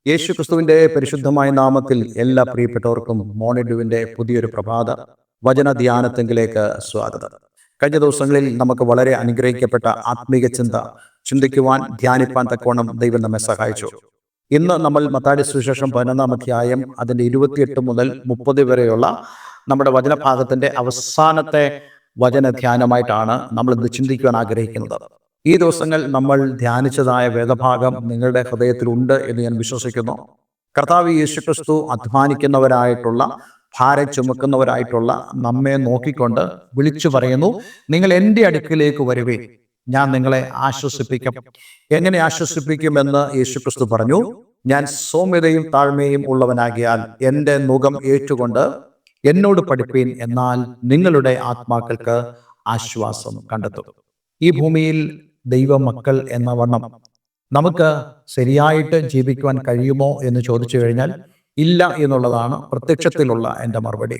യേശു ക്രിസ്തുവിന്റെ പരിശുദ്ധമായ നാമത്തിൽ എല്ലാ പ്രിയപ്പെട്ടവർക്കും മോണിഡുവിന്റെ പുതിയൊരു പ്രഭാത വചന ധ്യാനത്തെങ്കിലേക്ക് സ്വാഗതം. കഴിഞ്ഞ ദിവസങ്ങളിൽ നമുക്ക് വളരെ അനുഗ്രഹിക്കപ്പെട്ട ആത്മീക ചിന്തിക്കുവാൻ, ധ്യാനിപ്പാൻ തക്കവണ്ണം ദൈവം നമ്മെ സഹായിച്ചു. ഇന്ന് നമ്മൾ മത്തായിയുടെ സുവിശേഷം 11-ാം അധ്യായം അതിന്റെ 28 മുതൽ 30 വരെയുള്ള നമ്മുടെ വചനഭാഗത്തിന്റെ അവസാനത്തെ വചന ധ്യാനമായിട്ടാണ് നമ്മൾ ഇന്ന് ചിന്തിക്കുവാൻ ആഗ്രഹിക്കുന്നത്. ഈ ദിവസങ്ങൾ നമ്മൾ ധ്യാനിച്ചതായ വേദഭാഗം നിങ്ങളുടെ ഹൃദയത്തിലുണ്ട് എന്ന് ഞാൻ വിശ്വസിക്കുന്നു. കർത്താവ് യേശുക്രിസ്തു അധ്വാനിക്കുന്നവരായിട്ടുള്ള, ഭാരം ചുമക്കുന്നവരായിട്ടുള്ള നമ്മെ നോക്കിക്കൊണ്ട് വിളിച്ചു പറയുന്നു, നിങ്ങൾ എൻ്റെ അടുക്കിലേക്ക് വരുവേ, ഞാൻ നിങ്ങളെ ആശ്വസിപ്പിക്കും. എങ്ങനെ ആശ്വസിപ്പിക്കുമെന്ന് യേശുക്രിസ്തു പറഞ്ഞു, ഞാൻ സൗമ്യതയും താഴ്മയും ഉള്ളവനാകിയാൽ എൻ്റെ നുകം ഏറ്റുകൊണ്ട് എന്നോട് പഠിപ്പീൻ, എന്നാൽ നിങ്ങളുടെ ആത്മാക്കൾക്ക് ആശ്വാസം കണ്ടെത്തും. ഈ ഭൂമിയിൽ ദൈവമക്കൾ എന്ന വണ്ണം നമുക്ക് ശരിയായിട്ട് ജീവിക്കുവാൻ കഴിയുമോ എന്ന് ചോദിച്ചു കഴിഞ്ഞാൽ ഇല്ല എന്നുള്ളതാണ് പ്രത്യക്ഷത്തിലുള്ള എൻ്റെ മറുപടി.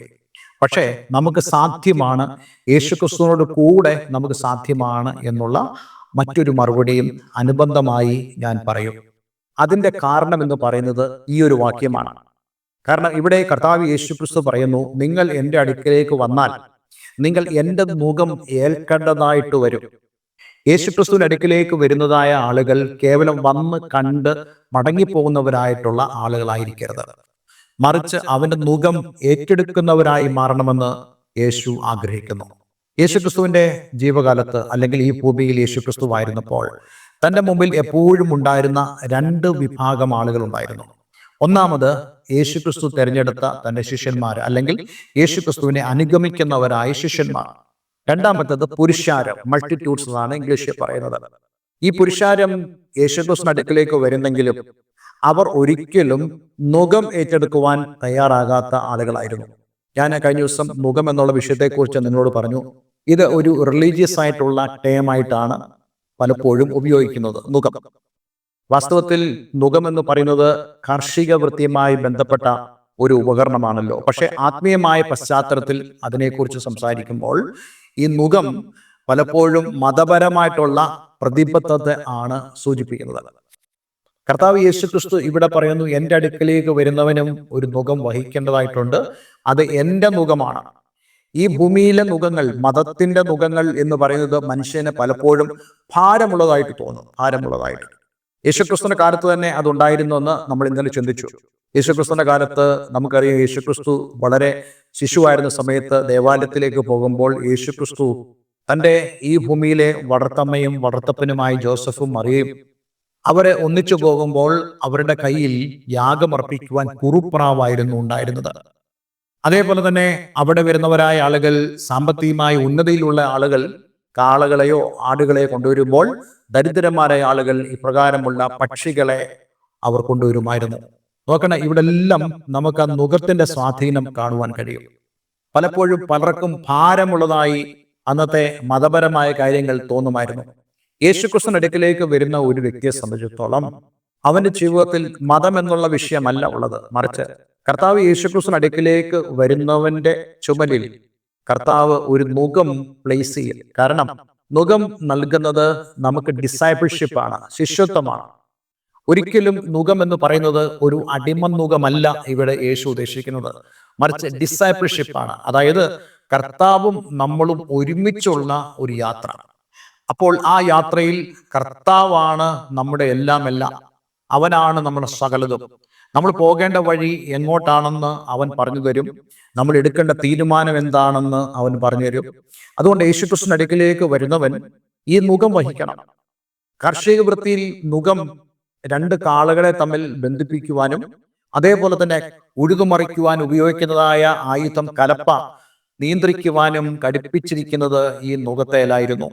പക്ഷേ നമുക്ക് സാധ്യമാണ്, യേശുക്രിസ്തുവിനോട് കൂടെ നമുക്ക് സാധ്യമാണ് എന്നുള്ള മറ്റൊരു മറുപടിയും അനുബന്ധമായി ഞാൻ പറയും. അതിൻ്റെ കാരണം എന്ന് പറയുന്നത് ഈ ഒരു വാക്യമാണ്. കാരണം ഇവിടെ കർത്താവ് യേശുക്രിസ്തു പറയുന്നു, നിങ്ങൾ എൻ്റെ അടുക്കലേക്ക് വന്നാൽ നിങ്ങൾ എൻ്റെ മുഖം ഏൽക്കേണ്ടതായിട്ട് വരും. യേശുക്രിസ്തുവിന്റെ അടുക്കിലേക്ക് വരുന്നതായ ആളുകൾ കേവലം വന്ന് കണ്ട് മടങ്ങിപ്പോകുന്നവരായിട്ടുള്ള ആളുകളായിരിക്കരുത്, മറിച്ച് അവന്റെ മുഖം ഏറ്റെടുക്കുന്നവരായി മാറണമെന്ന് യേശു ആഗ്രഹിക്കുന്നു. യേശുക്രിസ്തുവിന്റെ ജീവകാലത്ത്, അല്ലെങ്കിൽ ഈ ഭൂമിയിൽ യേശുക്രിസ്തു ആയിരുന്നപ്പോൾ തന്റെ മുമ്പിൽ എപ്പോഴും ഉണ്ടായിരുന്ന 2 വിഭാഗം ആളുകൾ ഉണ്ടായിരുന്നു. ഒന്നാമത് യേശുക്രിസ്തു തിരഞ്ഞെടുത്ത തന്റെ ശിഷ്യന്മാർ, അല്ലെങ്കിൽ യേശുക്രിസ്തുവിനെ അനുഗമിക്കുന്നവരായ ശിഷ്യന്മാർ. രണ്ടാമത്തത് പുരുഷാരം, മൾട്ടിറ്റ്യൂഡ്സ് എന്നാണ് ഇംഗ്ലീഷിൽ പറയുന്നത്. ഈ പുരുഷാരം യേശുക്രിസ്തുവിന്റെ അടുക്കിലേക്ക് വരുന്നെങ്കിലും അവർ ഒരിക്കലും നുകം ഏറ്റെടുക്കുവാൻ തയ്യാറാകാത്ത ആളുകളായിരുന്നു. ഞാൻ കഴിഞ്ഞ ദിവസം നുകം എന്നുള്ള വിഷയത്തെക്കുറിച്ച് നിങ്ങളോട് പറഞ്ഞു. ഇത് ഒരു റിലീജിയസ് ആയിട്ടുള്ള ടേമായിട്ടാണ് പലപ്പോഴും ഉപയോഗിക്കുന്നത്. നുകം വാസ്തവത്തിൽ നുകം എന്ന് പറയുന്നത് കാർഷിക വൃത്തിയുമായി ബന്ധപ്പെട്ട ഒരു ഉപകരണമാണല്ലോ. പക്ഷെ ആത്മീയമായ പശ്ചാത്തലത്തിൽ അതിനെക്കുറിച്ച് സംസാരിക്കുമ്പോൾ ഈ നുകം പലപ്പോഴും മതപരമായിട്ടുള്ള പ്രതിബദ്ധത ആണ് സൂചിപ്പിക്കുന്നത്. കർത്താവ് യേശുക്രിസ്തു ഇവിടെ പറയുന്നു, എൻ്റെ അടുക്കലേക്ക് വരുന്നവനും ഒരു നുകം വഹിക്കേണ്ടതായിട്ടുണ്ട്, അത് എൻ്റെ നുകമാണ്. ഈ ഭൂമിയിലെ നുകങ്ങൾ, മതത്തിന്റെ നുകങ്ങൾ എന്ന് പറയുന്നത് മനുഷ്യന് പലപ്പോഴും ഭാരമുള്ളതായിട്ട് തോന്നും, ഭാരമുള്ളതായിട്ട്. യേശുക്രിസ്തുവിന്റെ കാലത്ത് തന്നെ അതുണ്ടായിരുന്നു എന്ന് നമ്മൾ ഇന്നലെ ചിന്തിച്ചു. യേശുക്രിസ്തുവിന്റെ കാലത്ത് നമുക്കറിയാം, യേശുക്രിസ്തു വളരെ ശിശുവായിരുന്ന സമയത്ത് ദേവാലയത്തിലേക്ക് പോകുമ്പോൾ യേശുക്രിസ്തു തൻ്റെ ഈ ഭൂമിയിലെ വളർത്തമ്മയും വളർത്തപ്പനുമായി ജോസഫും മറിയയും അവരെ ഒന്നിച്ചു പോകുമ്പോൾ അവരുടെ കയ്യിൽ യാഗമർപ്പിക്കുവാൻ കുറുപ്രാവായിരുന്നു ഉണ്ടായിരുന്നത്. അതേപോലെ തന്നെ അവിടെ വരുന്നവരായ ആളുകൾ, സാമ്പത്തികമായി ഉന്നതിയിലുള്ള ആളുകൾ കാളകളെയോ ആടുകളെയോ കൊണ്ടുവരുമ്പോൾ ദരിദ്രന്മാരായ ആളുകൾ ഇപ്രകാരമുള്ള പക്ഷികളെ അവർ കൊണ്ടുവരുമായിരുന്നു. നോക്കണം, ഇവിടെ എല്ലാം നമുക്ക് ആ നുകത്തിന്റെ സ്വാധീനം കാണുവാൻ കഴിയും. പലപ്പോഴും പലർക്കും ഭാരമുള്ളതായി അന്നത്തെ മതപരമായ കാര്യങ്ങൾ തോന്നുമായിരുന്നു. യേശുക്രിസ്തുവിന്റെ അടുക്കിലേക്ക് വരുന്ന ഒരു വ്യക്തിയെ സംബന്ധിച്ചിടത്തോളം അവന്റെ ജീവിതത്തിൽ മതം എന്നുള്ള വിഷയമല്ല ഉള്ളത്, മറിച്ച് കർത്താവ് യേശുക്രിസ്തുവിന്റെ അടുക്കിലേക്ക് വരുന്നവന്റെ ചുമലിൽ കർത്താവ് ഒരു നുകം പ്ലേസ് ചെയ്യും. കാരണം നുകം നൽകുന്നത് നമുക്ക് ഡിസൈപ്പിൾഷിപ്പ് ആണ്, ശിഷ്യത്വമാണ്. ഒരിക്കലും നുകം എന്ന് പറയുന്നത് ഒരു അടിമ നുകമല്ല ഇവിടെ യേശു ഉദ്ദേശിക്കുന്നത്, മറിച്ച് ഡിസൈപ്പിൾഷിപ്പ് ആണ്. അതായത് കർത്താവും നമ്മളും ഒരുമിച്ചുള്ള ഒരു യാത്ര. അപ്പോൾ ആ യാത്രയിൽ കർത്താവാണ് നമ്മുടെ എല്ലാം, അവനാണ് നമ്മുടെ സകലതും. നമ്മൾ പോകേണ്ട വഴി എങ്ങോട്ടാണെന്ന് അവൻ പറഞ്ഞു തരും, നമ്മൾ എടുക്കേണ്ട തീരുമാനം എന്താണെന്ന് അവൻ പറഞ്ഞു തരും. അതുകൊണ്ട് യേശുക്രിസ്തുവിന്റെ അടുക്കിലേക്ക് വരുന്നവൻ ഈ നുകം വഹിക്കണം. കാർഷിക വൃത്തിയിൽ നുകം 2 കാളകളെ തമ്മിൽ ബന്ധിപ്പിക്കുവാനും അതേപോലെ തന്നെ ഉഴുതുമറിക്കുവാൻ ഉപയോഗിക്കുന്നതായ ആയുധം കലപ്പ നിയന്ത്രിക്കുവാനും ഘടിപ്പിച്ചിരിക്കുന്നത് ഈ നുകത്തേലായിരുന്നു.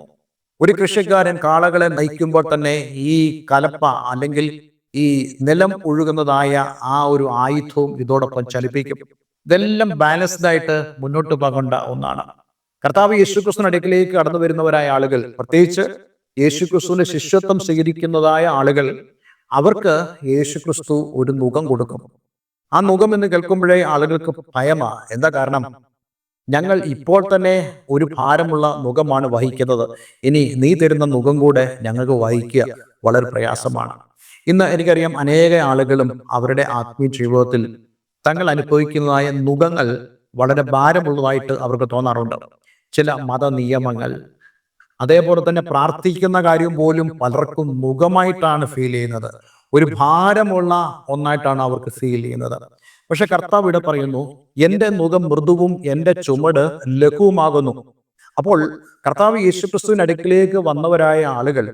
ഒരു കൃഷിക്കാരൻ കാളകളെ നയിക്കുമ്പോൾ തന്നെ ഈ കലപ്പ, അല്ലെങ്കിൽ ഈ നിലം ഒഴുകുന്നതായ ആ ഒരു ആയുധവും ഇതോടൊപ്പം ചലിപ്പിക്കും. ഇതെല്ലാം ബാലൻസ്ഡ് ആയിട്ട് മുന്നോട്ട് പോകേണ്ട ഒന്നാണ്. കർത്താവ് യേശുക്രിസ്തുവിന്റെ അടുക്കിലേക്ക് കടന്നു വരുന്നവരായ ആളുകൾ, പ്രത്യേകിച്ച് യേശുക്രിസ്തുവിന്റെ ശിഷ്യത്വം സ്വീകരിക്കുന്നതായ ആളുകൾ, അവർക്ക് യേശുക്രിസ്തു ഒരു നുകം കൊടുക്കും. ആ നുകം എന്ന് കേൾക്കുമ്പോഴേ ആളുകൾക്ക് ഭയമാ. എന്താ കാരണം? ഞങ്ങൾ ഇപ്പോൾ തന്നെ ഒരു ഭാരമുള്ള നുകമാണ് വഹിക്കുന്നത്, ഇനി നീ തരുന്ന നുകം കൂടെ ഞങ്ങൾക്ക് വഹിക്കുക വളരെ പ്രയാസമാണ്. ഇന്ന് എനിക്കറിയാം അനേക ആളുകളും അവരുടെ ആത്മീയ ജീവിതത്തിൽ തങ്ങൾ അനുഭവിക്കുന്നതായ നുകങ്ങൾ വളരെ ഭാരമുള്ളതായിട്ട് അവർക്ക് തോന്നാറുണ്ട്. ചില മത നിയമങ്ങൾ, അതേപോലെ തന്നെ പ്രാർത്ഥിക്കുന്ന കാര്യം പോലും പലർക്കും നുകമായിട്ടാണ് ഫീൽ ചെയ്യുന്നത്. ഒരു ഭാരമുള്ള ഒന്നായിട്ടാണ് അവർക്ക് ഫീൽ ചെയ്യുന്നത്. പക്ഷെ കർത്താവ് ഇവിടെ പറയുന്നു, എന്റെ നുകം മൃദുവും എന്റെ ചുമട് ലഘുവുമാകുന്നു. അപ്പോൾ കർത്താവ് യേശുക്രിസ്തുവിന്റെ അടുക്കിലേക്ക് വന്നവരായ ആളുകൾ,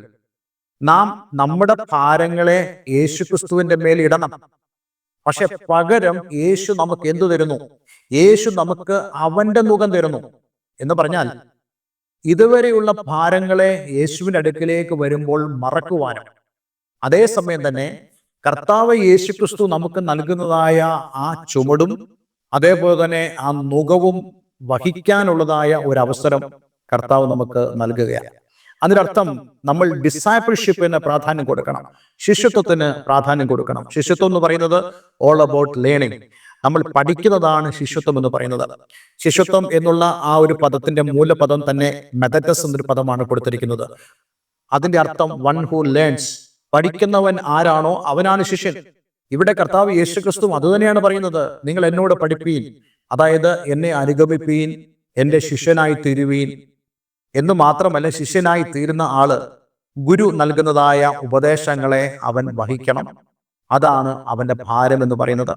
നാം നമ്മുടെ ഭാരങ്ങളെ യേശുക്രിസ്തുവിന്റെ മേൽ ഇടണം. പക്ഷെ പകരം യേശു നമുക്ക് എന്തു തരുന്നു? യേശു നമുക്ക് അവന്റെ നുകം തരുന്നു. എന്ന് പറഞ്ഞാൽ ഇതുവരെയുള്ള ഭാരങ്ങളെ യേശുവിന്റെ അടുക്കിലേക്ക് വരുമ്പോൾ മറക്കുവാനും, അതേസമയം തന്നെ കർത്താവ് യേശുക്രിസ്തു നമുക്ക് നൽകുന്നതായ ആ ചുമടും അതേപോലെ തന്നെ ആ നുകവും വഹിക്കാനുള്ളതായ ഒരു അവസരം കർത്താവ് നമുക്ക് നൽകുകയാണ്. അതിനർത്ഥം നമ്മൾ ഡിസൈപ്പിൾഷിപ്പിന് പ്രാധാന്യം കൊടുക്കണം, ശിഷ്യത്വത്തിന് പ്രാധാന്യം കൊടുക്കണം. ശിഷ്യത്വം എന്ന് പറയുന്നത് ഓൾ അബൌട്ട് ലേണിംഗ്. നമ്മൾ പഠിക്കുന്നതാണ് ശിഷ്യത്വം എന്ന് പറയുന്നത്. ശിഷ്യത്വം എന്നുള്ള ആ ഒരു പദത്തിന്റെ മൂലപദം തന്നെ മെത്തഡസ് എന്നൊരു പദമാണ് കൊടുത്തിരിക്കുന്നത്. അതിന്റെ അർത്ഥം വൺ ഹു ലേൺസ്. പഠിക്കുന്നവൻ ആരാണോ അവനാണ് ശിഷ്യൻ. ഇവിടെ കർത്താവ് യേശുക്രിസ്തു അതുതന്നെയാണ് പറയുന്നത്, നിങ്ങൾ എന്നോട് പഠിപ്പീൻ, അതായത് എന്നെ അനുഗമിപ്പീൻ, എന്റെ ശിഷ്യനായി തീരുവീൻ എന്ന് മാത്രമല്ല, ശിഷ്യനായി തീരുന്ന ആള് ഗുരു നൽകുന്നതായ ഉപദേശങ്ങളെ അവൻ വഹിക്കണം. അതാണ് അവന്റെ ഭാരം എന്ന് പറയുന്നത്.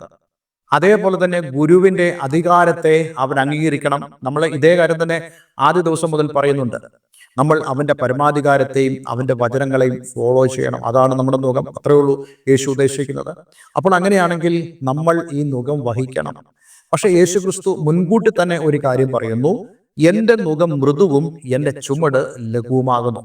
അതേപോലെ തന്നെ ഗുരുവിന്റെ അധികാരത്തെ അവൻ അംഗീകരിക്കണം. നമ്മൾ ഇതേ കാര്യം തന്നെ ആദ്യ ദിവസം മുതൽ പറയുന്നുണ്ട്. നമ്മൾ അവന്റെ പരമാധികാരത്തെയും അവന്റെ വചനങ്ങളെയും ഫോളോ ചെയ്യണം. അതാണ് നമ്മുടെ നുകം. അത്രയേ ഉള്ളൂ യേശു ഉദ്ദേശിക്കുന്നത്. അപ്പോൾ അങ്ങനെയാണെങ്കിൽ നമ്മൾ ഈ നുകം വഹിക്കണം. പക്ഷെ യേശു ക്രിസ്തു മുൻകൂട്ടി തന്നെ ഒരു കാര്യം പറയുന്നു, എന്റെ നുകം മൃദുവും എന്റെ ചുമട് ലഘുവുമാകുന്നു.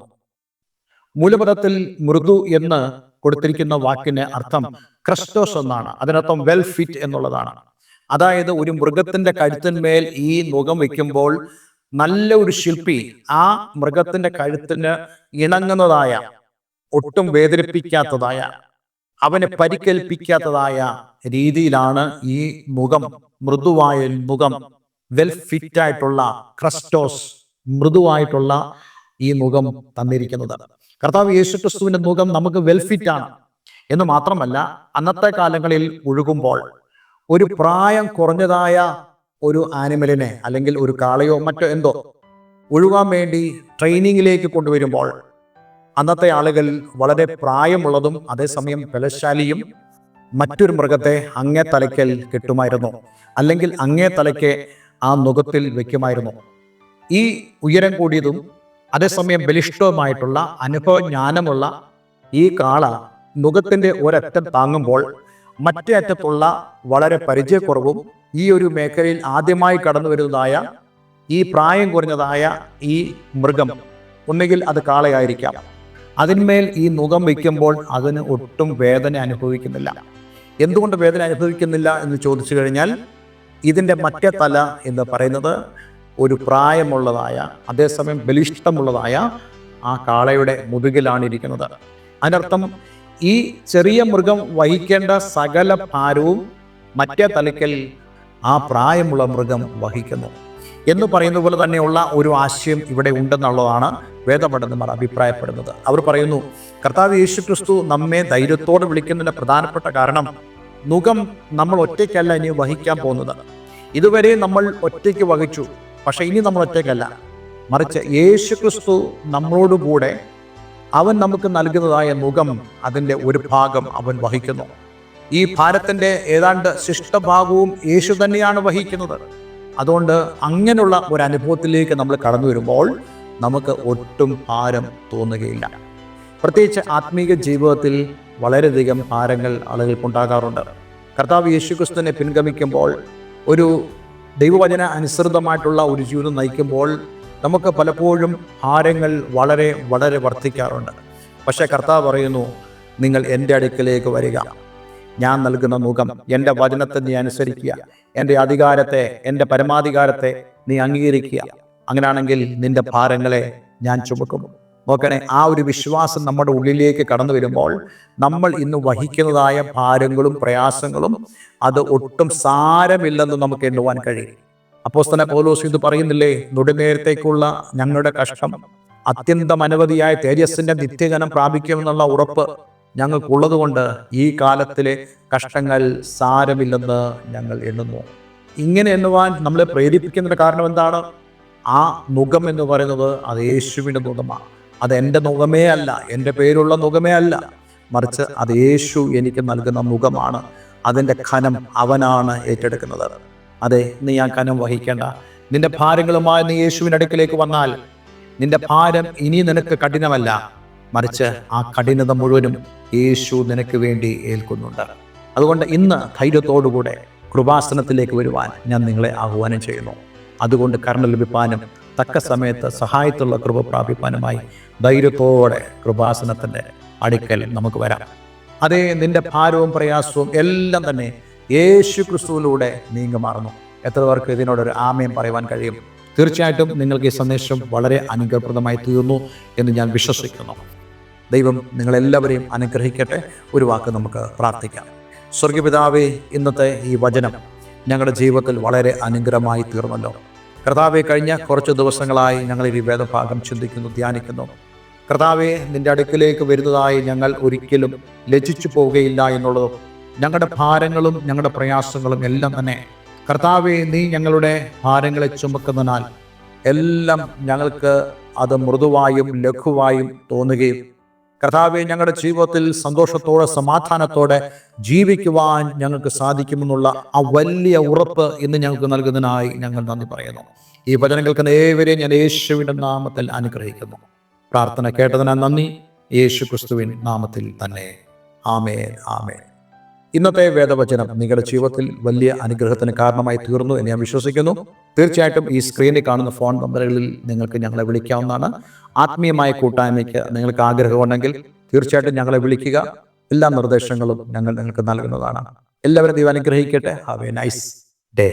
മൂലപദത്തിൽ മൃദു എന്ന് കൊടുത്തിരിക്കുന്ന വാക്കിന് അർത്ഥം ക്രിസ്റ്റോസ് എന്നാണ്. അതിനർത്ഥം വെൽ ഫിറ്റ് എന്നുള്ളതാണ്. അതായത് ഒരു മൃഗത്തിന്റെ കഴുത്തിന്മേൽ ഈ നുകം വെക്കുമ്പോൾ നല്ല ഒരു ശില്പി ആ മൃഗത്തിന്റെ കഴുത്തിന് ഇണങ്ങുന്നതായ, ഒട്ടും വേദനിപ്പിക്കാത്തതായ, അവനെ പരിക്കേൽപ്പിക്കാത്തതായ രീതിയിലാണ് ഈ നുകം, മൃദുവായ നുകം, വെൽ ഫിറ്റ് ആയിട്ടുള്ള ക്രിസ്റ്റോസ്, മൃദുവായിട്ടുള്ള ഈ നുകം തന്നിരിക്കുന്നത്. കർത്താവ് യേശുക്രിസ്തുവിന്റെ നുകം നമുക്ക് വെൽ ഫിറ്റ് ആണ് എന്ന് മാത്രമല്ല, അന്നത്തെ കാലങ്ങളിൽ ഒഴുകുമ്പോൾ ഒരു പ്രായം കുറഞ്ഞതായ ഒരു ആനിമലിനെ, അല്ലെങ്കിൽ ഒരു കാളയോ മറ്റോ എന്തോ ഒഴുകാൻ വേണ്ടി ട്രെയിനിങ്ങിലേക്ക് കൊണ്ടുവരുമ്പോൾ അന്നത്തെ ആളുകൾ വളരെ പ്രായമുള്ളതും അതേസമയം ബലശാലിയും മറ്റൊരു മൃഗത്തെ അങ്ങേ തലയ്ക്കൽ കെട്ടുമായിരുന്നു, അല്ലെങ്കിൽ അങ്ങേ തലയ്ക്ക് ആ നുകത്തിൽ വെക്കുമായിരുന്നു. ഈ ഉയരം കൂടിയതും അതേസമയം ബലിഷ്ഠവുമായിട്ടുള്ള അനുഭവജ്ഞാനമുള്ള ഈ കാള നുകത്തിന്റെ ഒരറ്റം താങ്ങുമ്പോൾ മറ്റേ അറ്റത്തുള്ള വളരെ പരിചയക്കുറവും ഈ ഒരു മേഖലയിൽ ആദ്യമായി കടന്നു വരുന്നതായ ഈ പ്രായം കുറഞ്ഞതായ ഈ മൃഗം, ഒന്നുകിൽ അത് കാളയായിരിക്കാം, അതിന്മേൽ ഈ നുകം വയ്ക്കുമ്പോൾ അതിന് ഒട്ടും വേദന അനുഭവിക്കുന്നില്ല. എന്തുകൊണ്ട് വേദന അനുഭവിക്കുന്നില്ല എന്ന് ചോദിച്ചു കഴിഞ്ഞാൽ, ഇതിൻ്റെ മറ്റേ തല എന്ന് പറയുന്നത് ഒരു പ്രായമുള്ളതായ അതേസമയം ബലിഷ്ഠമുള്ളതായ ആ കാളയുടെ മുതുകിലാണ് ഇരിക്കുന്നത്. അതിനർത്ഥം ഈ ചെറിയ മൃഗം വഹിക്കേണ്ട സകല ഭാരവും മറ്റേ തലയ്ക്കൽ ആ പ്രായമുള്ള മൃഗം വഹിക്കുന്നു എന്ന് പറയുന്ന പോലെ തന്നെയുള്ള ഒരു ആശയം ഇവിടെ ഉണ്ടെന്നുള്ളതാണ് വേദപണ്ഡിതന്മാർ അഭിപ്രായപ്പെടുന്നത്. അവർ പറയുന്നു, കർത്താവ് യേശുക്രിസ്തു നമ്മെ ധൈര്യത്തോടെ വിളിക്കുന്നതിന്റെ പ്രധാനപ്പെട്ട കാരണം, നുകം നമ്മൾ ഒറ്റയ്ക്കല്ല ഇനി വഹിക്കാൻ പോകുന്നത്. ഇതുവരെ നമ്മൾ ഒറ്റയ്ക്ക് വഹിച്ചു, പക്ഷെ ഇനി നമ്മൾ ഒറ്റയ്ക്കല്ല, മറിച്ച് യേശുക്രിസ്തു നമ്മളോടുകൂടെ അവൻ നമുക്ക് നൽകുന്നതായ നുകം, അതിൻ്റെ ഒരു ഭാഗം അവൻ വഹിക്കുന്നു. ഈ ഭാരത്തിന്റെ ഏതാണ്ട് ശിഷ്ടഭാഗവും യേശു തന്നെയാണ് വഹിക്കുന്നത്. അതുകൊണ്ട് അങ്ങനെയുള്ള ഒരു അനുഭവത്തിലേക്ക് നമ്മൾ കടന്നു വരുമ്പോൾ നമുക്ക് ഒട്ടും ഭാരം തോന്നുകയില്ല. പ്രത്യേകിച്ച് ആത്മീക ജീവിതത്തിൽ വളരെയധികം ഭാരങ്ങൾ ആളുകൾക്കുണ്ടാകാറുണ്ട്. കർത്താവ് യേശുക്രിസ്തുവിനെ പിൻഗമിക്കുമ്പോൾ, ഒരു ദൈവവചന അനുസൃതമായിട്ടുള്ള ഒരു ജീവിതം നയിക്കുമ്പോൾ നമുക്ക് പലപ്പോഴും ഭാരങ്ങൾ വളരെ വളരെ വർദ്ധിക്കാറുണ്ട്. പക്ഷേ കർത്താവ് പറയുന്നു, നിങ്ങൾ എൻ്റെ അടുക്കലേക്ക് വരിക, ഞാൻ നൽകുന്ന നുകം, എൻ്റെ വചനത്തെ നീ അനുസരിക്കുക, എൻ്റെ അധികാരത്തെ, എൻ്റെ പരമാധികാരത്തെ നീ അംഗീകരിക്കുക. അങ്ങനെയാണെങ്കിൽ നിന്റെ ഭാരങ്ങളെ ഞാൻ ചുമക്കും. നോക്കണേ, ആ ഒരു വിശ്വാസം നമ്മുടെ ഉള്ളിലേക്ക് കടന്നു വരുമ്പോൾ നമ്മൾ ഇന്ന് വഹിക്കുന്നതായ ഭാരങ്ങളും പ്രയാസങ്ങളും അത് ഒട്ടും സാരമില്ലെന്ന് നമുക്ക് എണ്ണുവാൻ കഴിയും. അപ്പോസ്തലൻ പൗലോസ് ഇത് പറയുന്നില്ലേ, നുടിനേരത്തേക്കുള്ള ഞങ്ങളുടെ കഷ്ടം അത്യന്തം അനവധിയായ തേജസ്സിന്റെ നിത്യജനം പ്രാപിക്കുമെന്നുള്ള ഉറപ്പ് ഞങ്ങൾക്കുള്ളതുകൊണ്ട് ഈ കാലത്തിലെ കഷ്ടങ്ങൾ സാരമില്ലെന്ന് ഞങ്ങൾ എണ്ണുന്നു. ഇങ്ങനെ എണ്ണുവാൻ നമ്മളെ പ്രേരിപ്പിക്കുന്നതിന്റെ കാരണം എന്താണ്? ആ നുകം എന്ന് പറയുന്നത് അത് യേശുവിൻ്റെ നുകമാണ്. അത് എൻ്റെ നുകമേ അല്ല, എൻ്റെ പേരുള്ള നുകമേ അല്ല, മറിച്ച് അത് യേശു എനിക്ക് നൽകുന്ന നുകമാണ്. അതിൻ്റെ ഖനം അവനാണ് ഏറ്റെടുക്കുന്നത്. അതെ, നീ ആ ഖനം വഹിക്കേണ്ട. നിന്റെ ഭാരങ്ങളുമായി നീ യേശുവിൻ്റെ അടുക്കിലേക്ക് വന്നാൽ നിന്റെ ഭാരം ഇനി നിനക്ക് കഠിനമല്ല, മറിച്ച് ആ കഠിനത മുഴുവനും യേശു നിനക്ക് വേണ്ടി ഏൽക്കുന്നുണ്ട്. അതുകൊണ്ട് ഇന്ന് ധൈര്യത്തോടുകൂടെ കൃപാസനത്തിലേക്ക് വരുവാൻ ഞാൻ നിങ്ങളെ ആഹ്വാനം ചെയ്യുന്നു. അതുകൊണ്ട് കരുണ ലഭിപ്പാനും തക്ക സമയത്ത് സഹായത്തുള്ള കൃപ പ്രാപിപ്പാനുമായി ധൈര്യത്തോടെ കൃപാസനത്തിൻ്റെ അടുക്കൽ നമുക്ക് വരാം. അതേ, നിന്റെ ഭാരവും പ്രയാസവും എല്ലാം തന്നെ യേശു ക്രിസ്തുവിലൂടെ നീങ്ങുമാറുന്നു. എത്ര പേർക്ക് ഇതിനോടൊരു ആമയം പറയുവാൻ കഴിയും? തീർച്ചയായിട്ടും നിങ്ങൾക്ക് ഈ സന്ദേശം വളരെ അനുഗ്രഹപ്രദമായി തീർന്നു എന്ന് ഞാൻ വിശ്വസിക്കുന്നു. ദൈവം നിങ്ങളെല്ലാവരെയും അനുഗ്രഹിക്കട്ടെ. ഒരു വാക്ക് നമുക്ക് പ്രാർത്ഥിക്കാം. സ്വർഗപിതാവേ, ഇന്നത്തെ ഈ വചനം ഞങ്ങളുടെ ജീവിതത്തിൽ വളരെ അനുഗ്രഹമായി തീർന്നല്ലോ. കർത്താവെ, കഴിഞ്ഞ കുറച്ച് ദിവസങ്ങളായി ഞങ്ങൾ ഈ വേദഭാഗം ചിന്തിക്കുന്നു, ധ്യാനിക്കുന്നു. കർത്താവെ, നിന്റെ അടുക്കിലേക്ക് വരുന്നതായി ഞങ്ങൾ ഒരിക്കലും ലജ്ജിച്ചു പോവുകയില്ല എന്നുള്ളതും ഞങ്ങളുടെ ഭാരങ്ങളും ഞങ്ങളുടെ പ്രയാസങ്ങളും എല്ലാം തന്നെ കർത്താവെ, നീ ഞങ്ങളുടെ ഭാരങ്ങളെ ചുമക്കുന്നതിനാൽ എല്ലാം ഞങ്ങൾക്ക് അത് മൃദുവായും ലഘുവായും തോന്നുകയും കർത്താവെ, ഞങ്ങളുടെ ജീവിതത്തിൽ സന്തോഷത്തോടെ സമാധാനത്തോടെ ജീവിക്കുവാൻ ഞങ്ങൾക്ക് സാധിക്കുമെന്നുള്ള ആ വലിയ ഉറപ്പ് ഇന്ന് ഞങ്ങൾക്ക് നൽകുന്നതിനായി ഞങ്ങൾ നന്ദി പറയുന്നു. ഈ വചനങ്ങൾക്ക് ഏവരെയും ഞാൻ യേശുവിൻ്റെ നാമത്തിൽ അനുഗ്രഹിക്കുന്നു. പ്രാർത്ഥന കേട്ടതിനാൽ നന്ദി. യേശു ക്രിസ്തുവിൻ നാമത്തിൽ തന്നെ. ആമേൻ, ആമേൻ. ഇന്നത്തെ വേദവചനം നിങ്ങളുടെ ജീവിതത്തിൽ വലിയ അനുഗ്രഹത്തിന് കാരണമായി തീർന്നു എന്ന് ഞാൻ വിശ്വസിക്കുന്നു. തീർച്ചയായിട്ടും ഈ സ്ക്രീനിൽ കാണുന്ന ഫോൺ നമ്പറുകളിൽ നിങ്ങൾക്ക് ഞങ്ങളെ വിളിക്കാവുന്നതാണ്. ആത്മീയമായ കൂട്ടായ്മയ്ക്ക് നിങ്ങൾക്ക് ആഗ്രഹമുണ്ടെങ്കിൽ തീർച്ചയായിട്ടും ഞങ്ങളെ വിളിക്കുക. എല്ലാ നിർദ്ദേശങ്ങളും ഞങ്ങൾ നിങ്ങൾക്ക് നൽകുന്നതാണ്. എല്ലാവരും ദൈവം അനുഗ്രഹിക്കട്ടെ. Have A nice day.